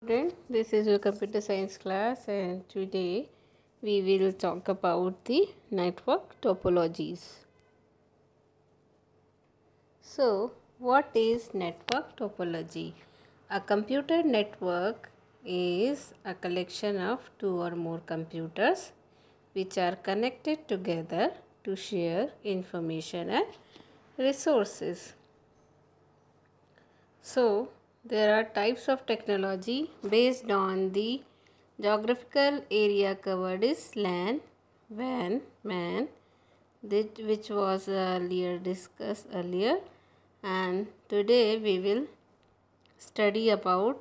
Student, this is your computer science class, and today we will talk about the network topologies. So, what is network topology? A computer network is a collection of two or more computers which are connected together to share information and resources. So, there are types of technology based on the geographical area covered is LAN, WAN, MAN, which was earlier discussed earlier, and today we will study about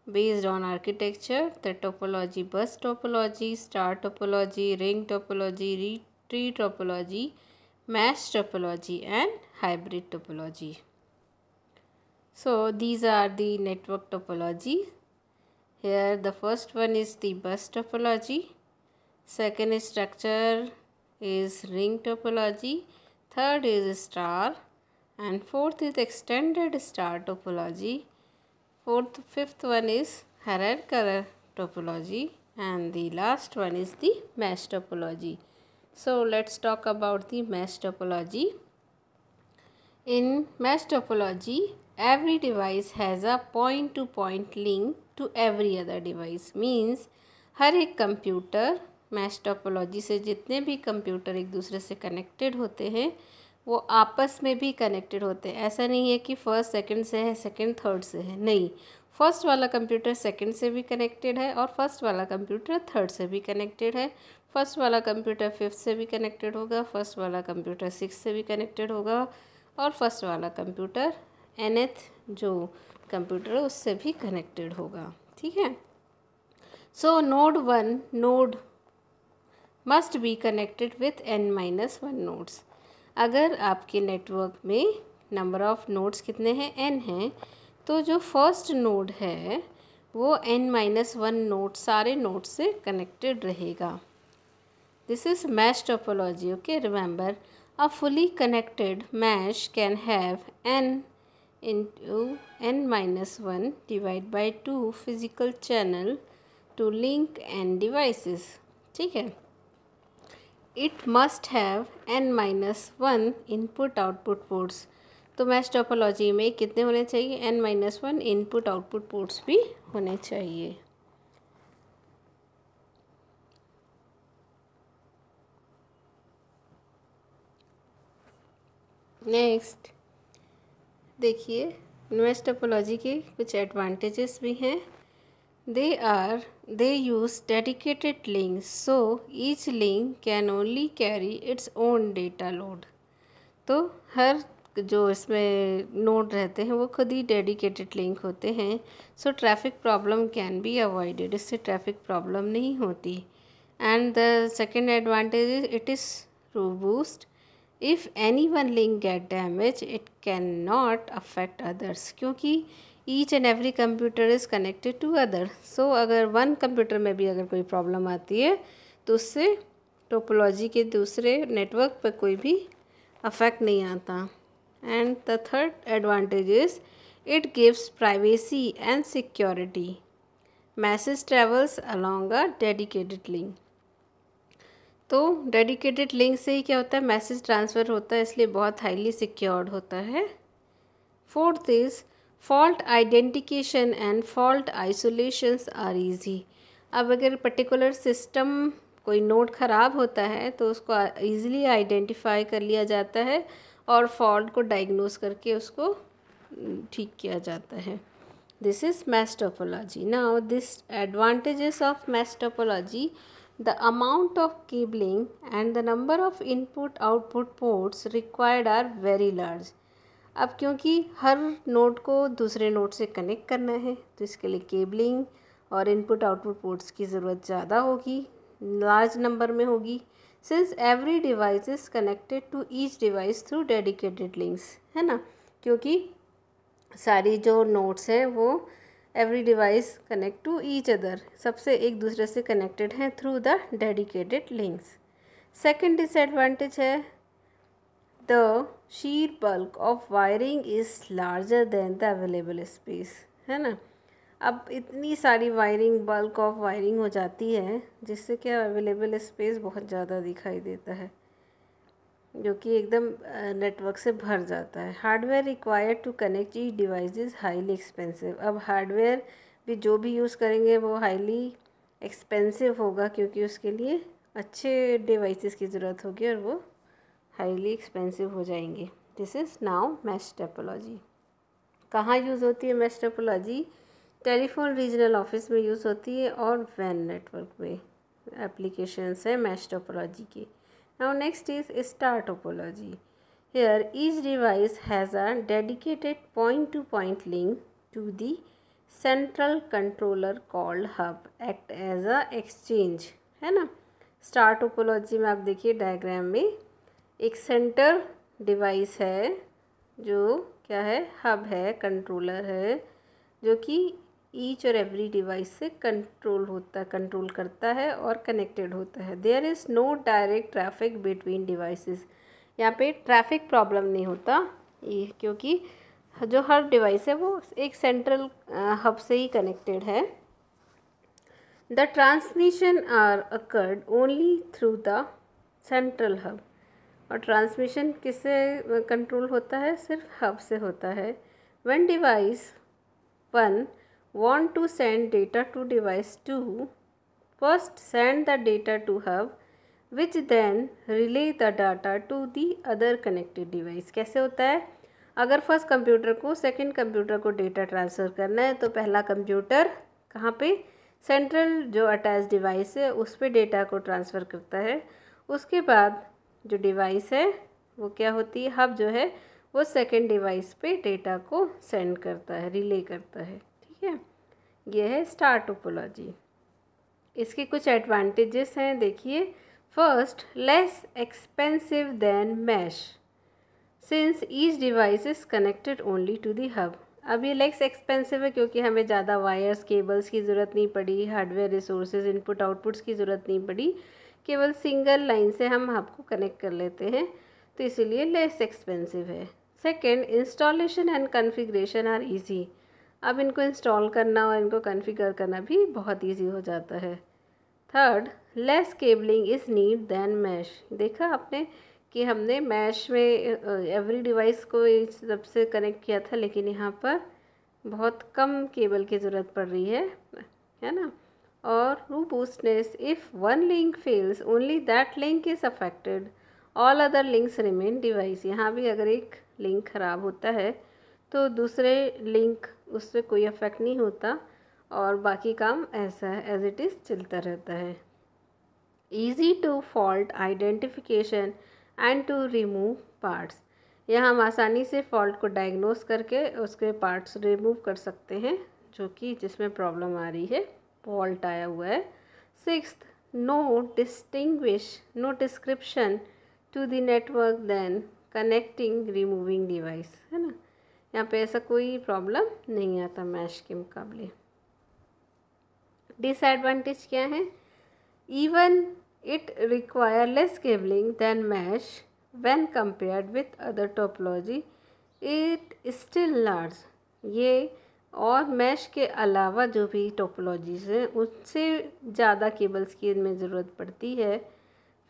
based on architecture the topology: bus topology, star topology, ring topology, tree topology, mesh topology, and hybrid topology. So these are the network topology. Here the first one is the bus topology, second structure is ring topology, third is star, and fourth is extended star topology. Fifth one is hierarchical topology, and the last one is the mesh topology. So let's talk about the mesh topology. In mesh topology, every device has a point-to-point link to every other device. Means हर एक computer mesh topology से जितने भी computer एक दूसरे से connected होते हैं वो आपस में भी कनेक्टेड होते हैं. ऐसा नहीं है कि फर्स्ट सेकंड से है, सेकंड थर्ड से है. नहीं, फर्स्ट वाला कंप्यूटर सेकंड से भी कनेक्टेड है और फर्स्ट वाला कंप्यूटर थर्ड से भी कनेक्टेड है. फर्स्ट वाला कंप्यूटर फिफ्थ से भी कनेक्टेड होगा, फर्स्ट वाला कंप्यूटर सिक्स से भी कनेक्टेड होगा और फर्स्ट वाला कंप्यूटर nth जो कंप्यूटर है उससे भी कनेक्टेड होगा. ठीक है. So node 1 node must be connected with n-1 nodes. अगर आपके नेटवर्क में नंबर ऑफ नोड्स कितने हैं, n हैं, तो जो फर्स्ट नोड है वो n-1 नोड सारे नोड से कनेक्टेड रहेगा. This is mesh topology. Okay, remember a fully connected mesh can have n into n-1 divided by 2 physical channel to link n devices. ठीक है. It must have n-1 input output ports. तो mesh topology में कितने होने चाहिए? n-1 input output ports भी होने चाहिए. नेक्स्ट देखिए, मैश टोपोलॉजी के कुछ एडवांटेजेस भी हैं. They use dedicated links, so each link can only carry its own data load. तो हर जो इसमें नोड रहते हैं वो खुद ही डेडिकेटेड लिंक होते हैं. So traffic problem can be avoided. इससे ट्रैफिक प्रॉब्लम नहीं होती. And the second advantage is it is robust. If any one link get damaged, it cannot affect others. क्योंकि each and every computer is connected to other. So अगर one computer में भी अगर कोई problem आती है तो उससे टोपोलॉजी के दूसरे नेटवर्क पर कोई भी अफेक्ट नहीं आता. And the third advantage is it gives privacy and security. Message travels along a dedicated link. तो डेडिकेटेड लिंक से ही क्या होता है, मैसेज ट्रांसफ़र होता है, इसलिए बहुत हाईली सिक्योर्ड होता है. Fourth is fault identification and fault isolations are easy. अब अगर पर्टिकुलर सिस्टम कोई नोड ख़राब होता है तो उसको ईज़िली आइडेंटिफाई कर लिया जाता है और फॉल्ट को डायग्नोस करके उसको ठीक किया जाता है. This is mesh topology. Now this advantages of mesh topology: the amount of cabling and the number of input output ports required are very large. अब क्योंकि हर नोड को दूसरे नोड से कनेक्ट करना है तो इसके लिए केबलिंग और इनपुट आउटपुट पोर्ट्स की ज़रूरत ज़्यादा होगी, लार्ज नंबर में होगी. Since every device is connected to each device through dedicated links, है ना. क्योंकि सारी जो नोड्स हैं वो every device connect to each other, सबसे एक दूसरे से कनेक्टेड हैं through the dedicated links. Second disadvantage है the sheer bulk of wiring is larger than the available space, है ना. अब इतनी सारी वायरिंग, बल्क ऑफ वायरिंग हो जाती है जिससे क्या अवेलेबल स्पेस बहुत ज़्यादा दिखाई देता है, जो कि एकदम नेटवर्क से भर जाता है। Hardware required to connect each device is highly expensive. अब हार्डवेयर भी जो भी यूज़ करेंगे वो हाईली एक्सपेंसिव होगा, क्योंकि उसके लिए अच्छे डिवाइसेस की ज़रूरत होगी और वो हाईली एक्सपेंसिव हो जाएंगे। This is now mesh topology. कहाँ यूज़ होती है mesh topology? Telephone regional office में यूज़ होती है और वैन नेटवर्क में एप्लीकेशंस है मैश टोपोलॉजी की। Now next is star topology. Here each device has a dedicated point to point link to the central controller called hub, act as a exchange, है ना। स्टार टोपोलॉजी में आप देखिए diagram में एक centre device है जो क्या है, हब है, कंट्रोलर है, जो कि ईच और एवरी डिवाइस से कंट्रोल करता है और कनेक्टेड होता है। There is no direct traffic between devices. यहाँ पे ट्रैफिक प्रॉब्लम नहीं होता ये, क्योंकि जो हर डिवाइस है वो एक सेंट्रल हब से ही कनेक्टेड है। The transmission are occurred only through the central hub. और ट्रांसमिशन किससे कंट्रोल होता है? सिर्फ हब से होता है। When device 1 want to send data to device 2, first send the data to hub which then relay the data to the other connected device। कैसे होता है? अगर फर्स्ट कंप्यूटर को सेकंड कंप्यूटर को डेटा ट्रांसफ़र करना है तो पहला कंप्यूटर कहाँ पे? सेंट्रल जो अटैच डिवाइस है उस पर डेटा को ट्रांसफ़र करता है। उसके बाद जो डिवाइस है वो क्या होती है, हब जो है वो सेकंड डिवाइस पे डेटा को सेंड करता है, रिले करता है। ठीक है, ये है स्टार टोपोलॉजी। इसके कुछ एडवांटेजेस हैं, देखिए। First, less expensive than mesh since each device is connected only to the hub. अब ये लेस एक्सपेंसिव है क्योंकि हमें ज़्यादा वायर्स, केबल्स की ज़रूरत नहीं पड़ी, हार्डवेयर रिसोर्सेज, इनपुट आउटपुट्स की ज़रूरत नहीं पड़ी, केवल सिंगल लाइन से हम हब को कनेक्ट कर लेते हैं, तो इसीलिए लेस एक्सपेंसिव है। Second, installation and configuration are easy. अब इनको इंस्टॉल करना और इनको कॉन्फ़िगर करना भी बहुत ईजी हो जाता है। Third, less cabling is need than mesh. देखा आपने कि हमने मैश में एवरी डिवाइस को इस सबसे कनेक्ट किया था, लेकिन यहाँ पर बहुत कम केबल की ज़रूरत पड़ रही है ना। और robustness, if one link fails only that link is affected, all other links remain device. यहाँ भी अगर एक लिंक ख़राब होता है तो दूसरे लिंक उससे कोई अफेक्ट नहीं होता और बाकी काम ऐसा है एज इट इज़ चलता रहता है। Easy to fault identification and to remove parts. यहाँ हम आसानी से फॉल्ट को डायग्नोस करके उसके पार्ट्स रिमूव कर सकते हैं जो कि जिसमें प्रॉब्लम आ रही है, फॉल्ट आया हुआ है। Sixth, no description to the network then connecting removing device, है ना। यहाँ पे ऐसा कोई प्रॉब्लम नहीं आता मैश के मुकाबले। डिसएडवांटेज क्या है? Even it require less cabling than mesh when compared with other topology, it still large. ये और मैश के अलावा जो भी टोपोलॉजीज हैं उससे ज़्यादा केबल्स की इनमें ज़रूरत पड़ती है।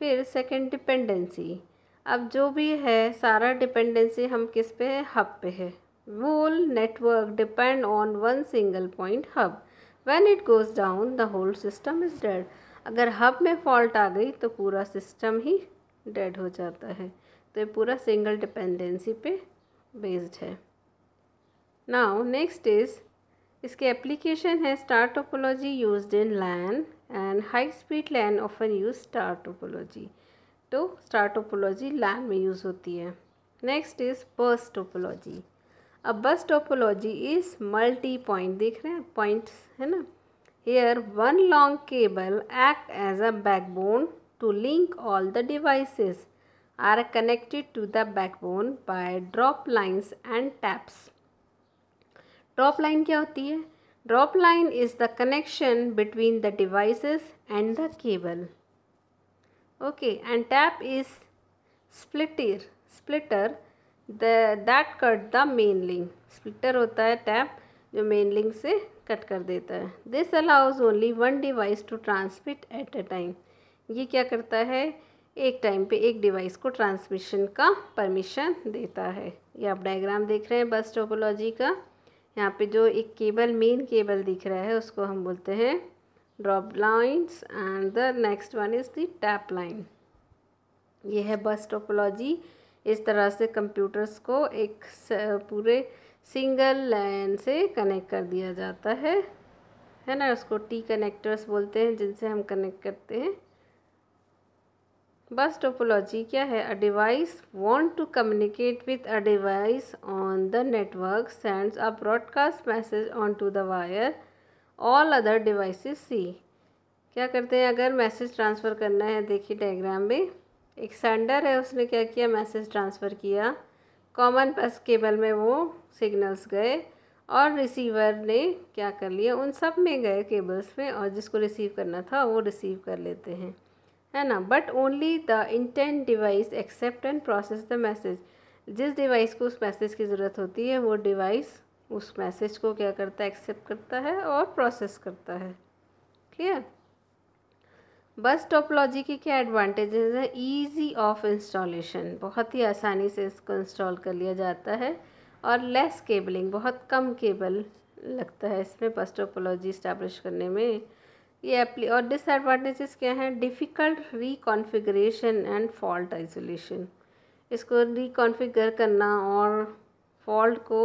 फिर सेकंड, डिपेंडेंसी। अब जो भी है सारा डिपेंडेंसी हम किस पे है? हब पे है। whole network depend on one single point hub. When it goes down, the whole system is dead. अगर हब में फॉल्ट आ गई तो पूरा सिस्टम ही डेड हो जाता है। तो ये पूरा सिंगल डिपेंडेंसी पे बेस्ड है। नाउ नेक्स्ट इज इसके एप्लीकेशन है star topology used in LAN and high speed LAN often use star topology. तो स्टार टोपोलॉजी लैन में यूज़ होती है। Next is bus topology. अब bus topology is multi point, देख रहे हैं पॉइंट्स है ना। Here one long cable act as a backbone to link all the devices are connected to the backbone by drop lines and taps. Drop line क्या होती है? Drop line is the connection between the devices and the cable, okay, and tap is splitter that cut the main link. Splitter होता है tap जो main link से cut कर देता है। This allows only one device to transmit at a time. ये क्या करता है, एक टाइम पे एक डिवाइस को ट्रांसमिशन का परमिशन देता है। ये आप डायग्राम देख रहे हैं बस टोपोलॉजी का। यहाँ पे जो एक केबल, मेन केबल दिख रहा है, उसको हम बोलते हैं drop lines and the next one is the tap line. ये है बस टोपोलॉजी। इस तरह से कंप्यूटर्स को एक पूरे सिंगल लाइन से कनेक्ट कर दिया जाता है ना। उसको टी कनेक्टर्स बोलते हैं जिनसे हम कनेक्ट करते हैं। बस टोपोलॉजी क्या है, a device want to communicate with a device on the network sends a broadcast message on to the wire all other devices see. क्या करते हैं, अगर मैसेज ट्रांसफ़र करना है, देखिए डायग्राम में एक सेंडर है, उसने क्या किया, मैसेज ट्रांसफ़र किया, कॉमन बस केबल में वो सिग्नल्स गए और रिसीवर ने क्या कर लिया, उन सब में गए केबल्स में, और जिसको रिसीव करना था वो रिसीव कर लेते हैं, है ना। But only the intent device accept and process the message. जिस डिवाइस को उस मैसेज की ज़रूरत होती है वो डिवाइस उस मैसेज को क्या करता है, एक्सेप्ट करता है और प्रोसेस करता है। क्लियर। बस टोपोलॉजी की क्या एडवांटेजेस हैं, ईजी ऑफ इंस्टॉलेशन, बहुत ही आसानी से इसको इंस्टॉल कर लिया जाता है, और लेस केबलिंग, बहुत कम केबल लगता है इसमें बस टोपोलॉजी इस्टेब्लिश करने में। ये और डिसएडवांटेजेस क्या हैं, डिफ़िकल्ट रिकॉन्फ़िगरेशन एंड फॉल्ट आइसोलेशन। इसको रिकॉन्फ़िगर करना और फॉल्ट को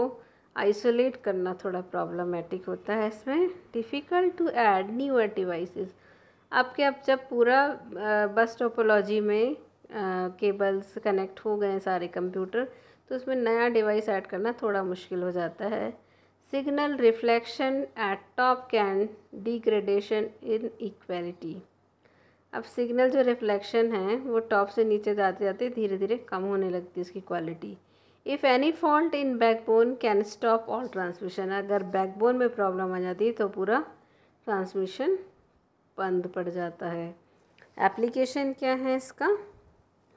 आइसोलेट करना थोड़ा प्रॉब्लमेटिक होता है इसमें। Difficult to add newer devices. अब जब पूरा बस टोपोलॉजी में केबल्स कनेक्ट हो गए सारे कंप्यूटर, तो उसमें नया डिवाइस ऐड करना थोड़ा मुश्किल हो जाता है। Signal reflection eight top can degradation in equality. अब सिग्नल जो रिफ्लेक्शन है वो टॉप से नीचे जाते जाते धीरे धीरे कम होने लगती है उसकी quality. If any fault in backbone can stop all transmission. अगर बैकबोन में प्रॉब्लम आ जाती है तो पूरा ट्रांसमिशन बंद पड़ जाता है। एप्लीकेशन क्या है इसका,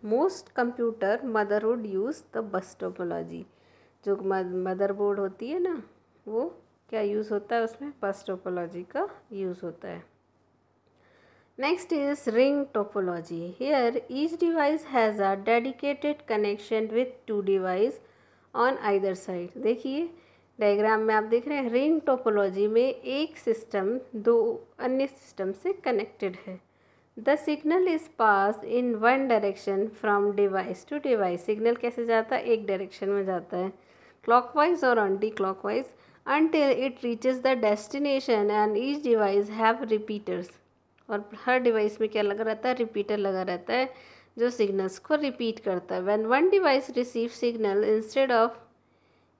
most computer motherboard use the bus topology. जो मदरबोर्ड होती है ना, वो क्या यूज़ होता है उसमें, बस टोपोलॉजी का यूज़ होता है। Next is ring topology. Here each device has a dedicated connection with to device on either side. देखिए डायग्राम में आप देख रहे हैं, रिंग टोपोलॉजी में एक सिस्टम दो अन्य सिस्टम से कनेक्टेड है। The signal is pass in one direction from device to device. Signal कैसे जाता है, एक डायरेक्शन में जाता है, क्लॉकवाइज और anti clockwise, until it reaches the destination and each device have repeaters। और हर डिवाइस में क्या लगा रहता है, रिपीटर लगा रहता है जो सिग्नल्स को रिपीट करता है। when one device receives signal instead of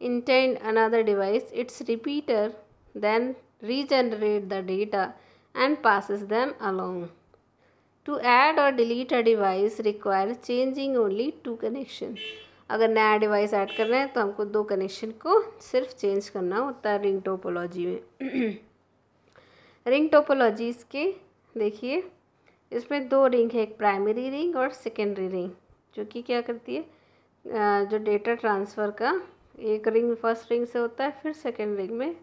intend another device, its repeater then regenerate the data and passes them along। To add or delete a device requires changing only two connection। अगर नया device add कर रहे हैं तो हमको दो connection को सिर्फ चेंज करना होता है रिंग टोपोलॉजी में। रिंग टोपोलॉजी इसके देखिए, इसमें दो रिंग है, एक प्राइमरी रिंग और सेकेंडरी रिंग, जो कि क्या करती है, जो डेटा ट्रांसफ़र का एक रिंग फर्स्ट रिंग से होता है, फिर सेकेंड रिंग में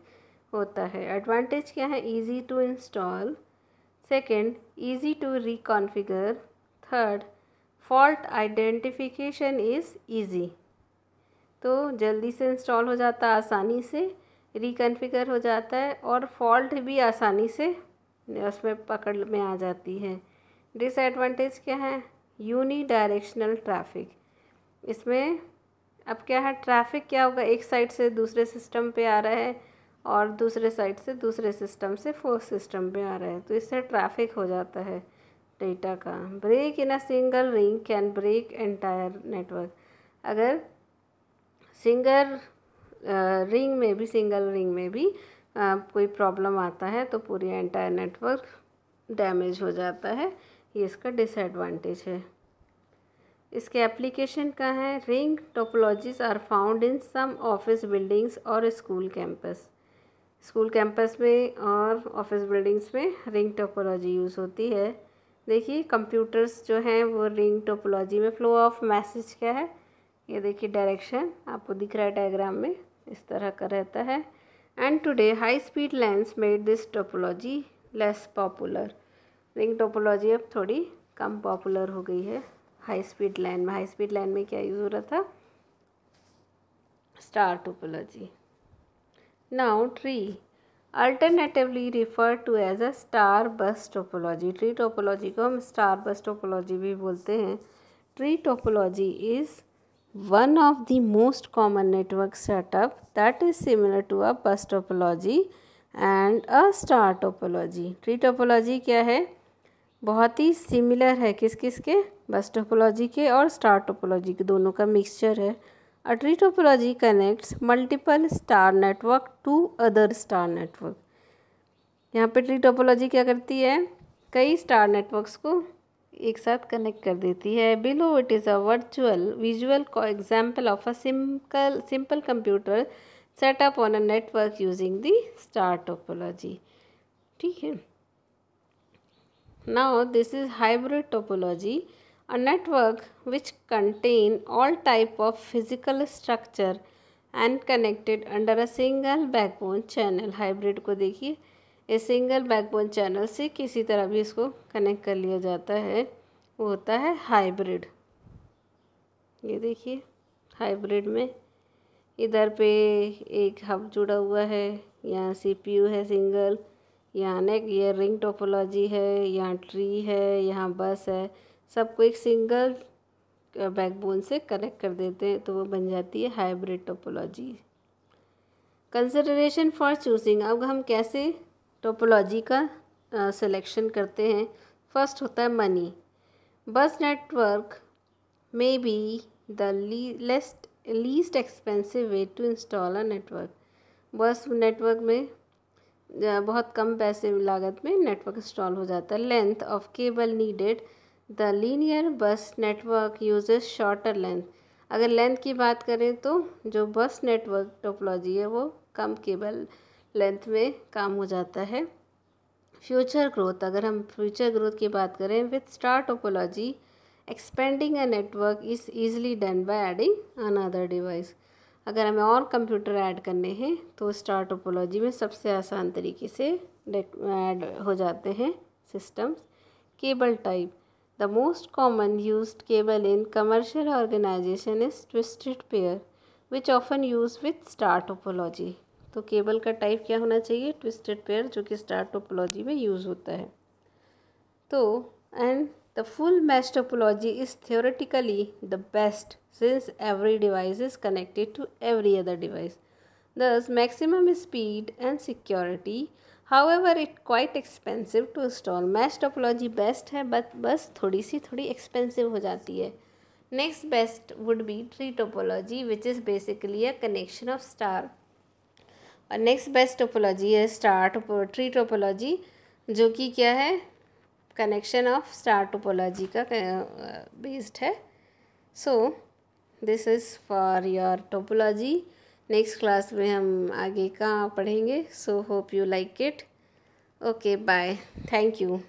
होता है। एडवांटेज क्या है, easy to install, second easy to reconfigure, third fault identification is easy. तो जल्दी से इंस्टॉल हो जाता है, आसानी से रिकॉन्फिगर हो जाता है, और फॉल्ट भी आसानी से उसमें पकड़ में आ जाती है। डिसएडवांटेज क्या है, यूनी डायरेक्शनल ट्रैफिक। इसमें अब क्या है, ट्रैफिक क्या होगा, एक साइड से दूसरे सिस्टम पे आ रहा है और दूसरे साइड से दूसरे सिस्टम से फोर्थ सिस्टम पे आ रहा है, तो इससे ट्रैफिक हो जाता है डेटा का। Break in a single ring can break entire network. अगर सिंगल रिंग में भी कोई प्रॉब्लम आता है तो पूरी एंटायर नेटवर्क डैमेज हो जाता है। ये इसका डिसएडवांटेज है। इसके एप्लीकेशन का है, ring topologies are found in some office buildings और स्कूल कैंपस में और ऑफिस बिल्डिंग्स में रिंग टोपोलॉजी यूज़ होती है। देखिए कंप्यूटर्स जो हैं वो रिंग टोपोलॉजी में फ्लो ऑफ मैसेज क्या है, ये देखिए डायरेक्शन आपको दिख रहा है डायग्राम में, इस तरह का रहता है। And today high speed lens made this topology less popular. Ring topology अब थोड़ी कम पॉपुलर हो गई है हाई स्पीड लाइन में. हाई स्पीड लाइन में क्या यूज़ हो रहा था? Star topology. Now tree alternatively refer to as a star bus topology. Tree topology को हम स्टार बस टोपोलॉजी भी बोलते हैं. Tree topology is one of the most common network setup that is similar to a bus topology and a star topology. Tree topology क्या है? बहुत ही similar है किस किस के? बस टोपोलॉजी के और स्टार टोपोलॉजी के, दोनों का मिक्सचर है. A tree topology connects multiple star network to other star network. यहाँ पे ट्री टोपोलॉजी क्या करती है? कई स्टार नेटवर्क्स को एक साथ कनेक्ट कर देती है. Below it is a visual example of a simple computer setup on a network using the star topology. ठीक है. Now this is hybrid topology, a network which contain all type of physical structure and connected under a single backbone channel. Hybrid को देखिए, इस single backbone channel से किसी तरह भी इसको कनेक्ट कर लिया जाता है, वो होता है हाइब्रिड. ये देखिए हाइब्रिड में इधर पे एक हब जुड़ा हुआ है, यहाँ सीपीयू है सिंगल, यहाँ नेक, ये रिंग टोपोलॉजी है, यहाँ ट्री है, यहाँ बस है. सबको एक सिंगल बैकबोन से कनेक्ट कर देते हैं तो वो बन जाती है hybrid topology. Consideration for choosing. अब हम कैसे टोपोलॉजी का सिलेक्शन करते हैं? फर्स्ट होता है money. Bus network may be the least expensive way to install a network. Bus network में बहुत कम पैसे लागत में नेटवर्क इंस्टॉल हो जाता है. Length of cable needed. The linear बस नेटवर्क यूजेस शॉर्टर लेंथ. अगर लेंथ की बात करें तो जो बस नेटवर्क टोपोलॉजी है वो कम केबल लेंथ में काम हो जाता है. Future growth. अगर हम फ्यूचर ग्रोथ की बात करें, with star topology expanding a network is easily done by adding another device. अगर हमें और कंप्यूटर ऐड करने हैं तो स्टार टोपोलॉजी में सबसे आसान तरीके से ऐड हो जाते हैं systems. Cable type. The most common used cable in commercial organisation is twisted pair which often use with star topology. तो केबल का टाइप क्या होना चाहिए? ट्विस्टेड पेयर, जो कि स्टार टोपोलॉजी में यूज़ होता है. तो and the full mesh topology is theoretically the best since every device is connected to every other device. Thus, maximum speed and security. However, it's quite expensive to install. Mesh topology best है, but बस थोड़ी expensive हो जाती है. Next best would be tree topology, which is basically a connection of star. और next best topology है tree topology, जो कि क्या है? कनेक्शन ऑफ स्टार टोपोलॉजी का बेस्ड है. So this is for your topology. Next class में हम आगे का पढ़ेंगे. So hope you like it. Okay, bye. Thank you.